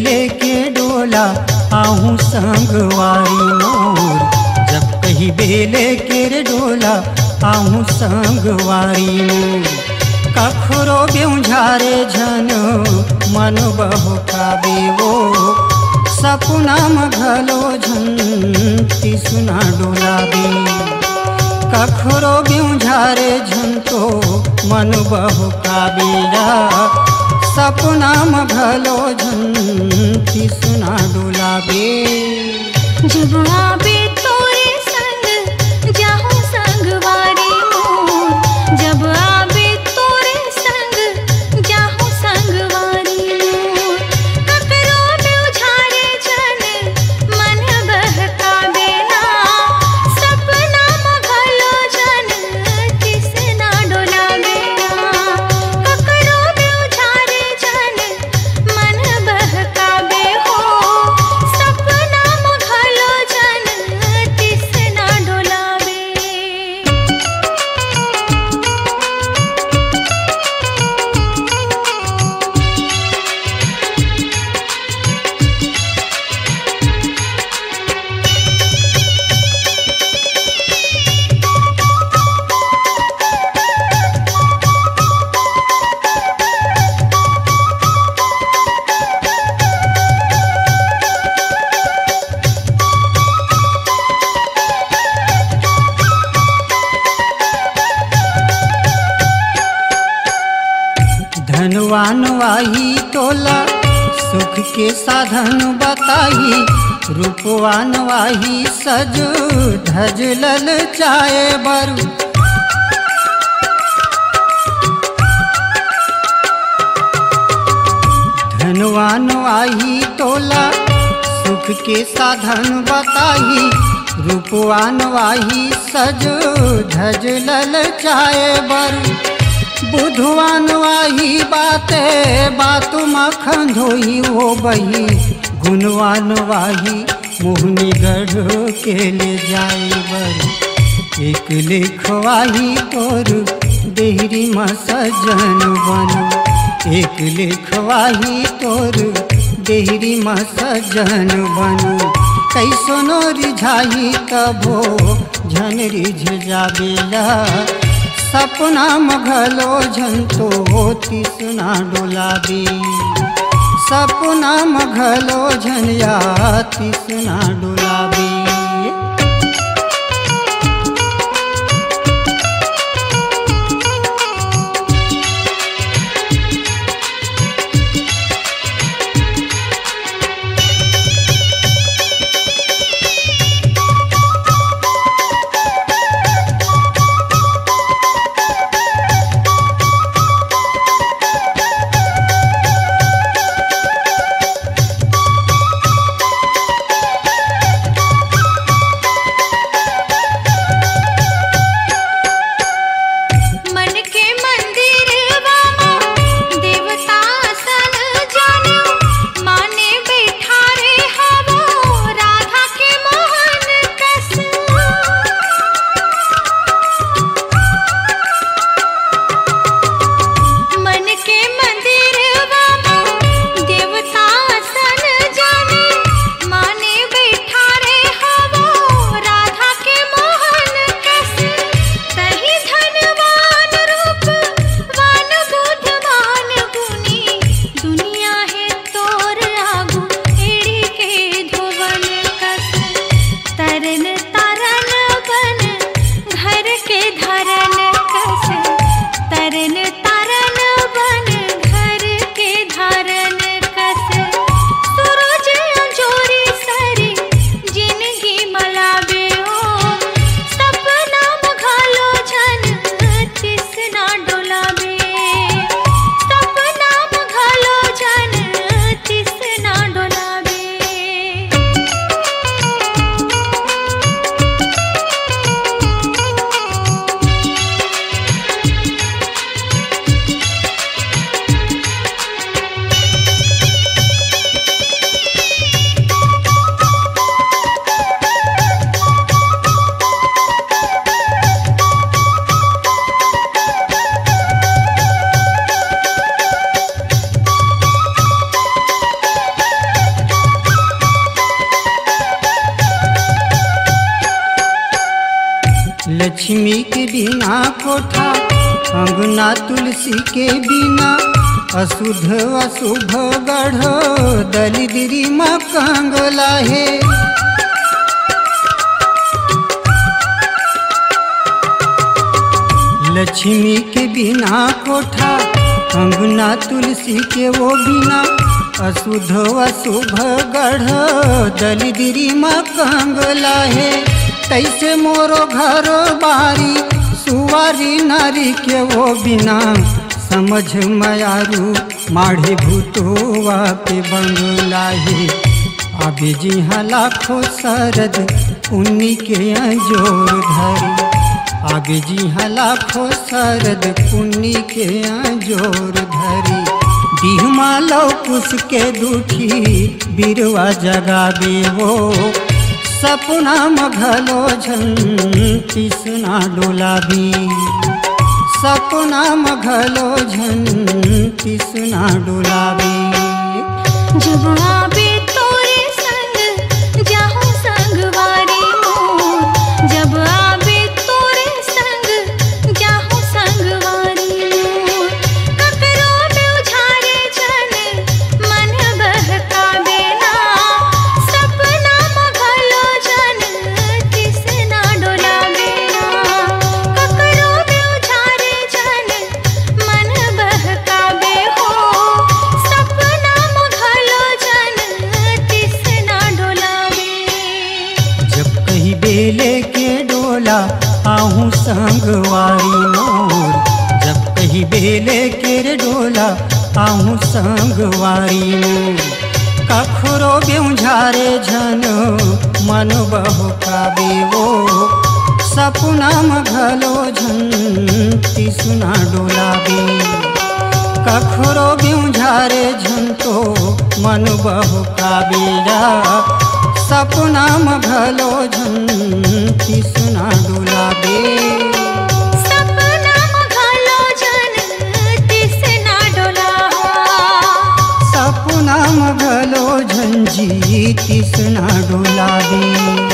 लेके डोला आहूँ संगवारी मोर। जब कही बेले के रे डोला आहूँ संगवारी मोर। कखरो ब्यूझारे झन मन बहु काबेवो। सपना मघलो झन तिसुना डोलाबे। कखरो ब्यूझारे झन तो मन बहु काबेला। सपना मघलो झन तिसुना डोलाबे। जब आबे तोरे संग जाहूँ संगवारी मोर। जब आबे तोरे संग जाहूँ संगवारी मोर। ककरो ब्यूझारे झन मन बहकावेला। सपना मघलो झन तिसना डोलावेला। ककरो ब्यूझारे झन मन बहकावे हो। सपना मघलो झन तिसना डोलावे। धनवान वाही तोला सुख के साधन बताई। रूपवान वाही सज धज ललचाए बरु। धनवान वाही तोला सुख के साधन बताई। रूपवान वाही सज धज ललचाए बरु। बुधवान वाही बाते बात मखन धोई हो बही। गुणवान वाही मोहनी गढ़ के ले जाए बर। एक लेखवाही तोर देहरी में सजन बन। एक लेखवाही तोर देहरी में सजन बन। कैसनो रिझाही तबो झन रिझ जाबेला। सपना मघलो झन तो तिसना डोलाबे। सपना मघलो झन या तिसना डोलाबे। लक्ष्मी के बिना कोठा अंगना तुलसी के बिना अशुद्ध अशुभ गढ़ दलिद्री मकंग लाहे। लक्ष्मी के बिना कोठा अंगना तुलसी के वो बिना अशुद्ध अशुभ गढ़ दलिद्री मकंग लाहे। तैसे मोरो घर बारी सुवारी नारी के वो बिना समझ मयारू माढ़े भूतोवा पे बंगला है। आबे जी हाँ लाखों शरद उन्नी के अंजोर धरी। आबे जी हाँ लाखों शरद उन्नी के अंजोर धरी। दिहमा लौकुश के दुखी बिरवा जगाबे वो सपना मघलो झन तिसना डोलाबी। सपना मघलो झन तिसना डोलाबी। जब आबे तोरे संग जाहूं संगवारी मोर। जब आबे तोरे संग जाहूं संगवारी मोर। ककरो बेउझारे जन मन बहकाबे ना। सपना मघलो झन तिसना डोलाबे ना। ककरो बेउझारे जन मन बहकाबे हो। सपना मघलो झन तिसना डोलाबे। जब कहीं बेले के डोला आहूँ संगवारी मोर। जब कहीं बेले के रे डोला आहूँ संगवारी मोर। कखरो बेउझारे झन मन बहकाबे वो सपना मघलो झन तिसना डोलाबे। कखरो बेउझारे झन तो मन बहकाबे जा सपना मघलो झन तिसना डोलाबे। सपना मघलो झन तिसना डोलाहा। सपना मघलो झन जी तिसना डोलाबे।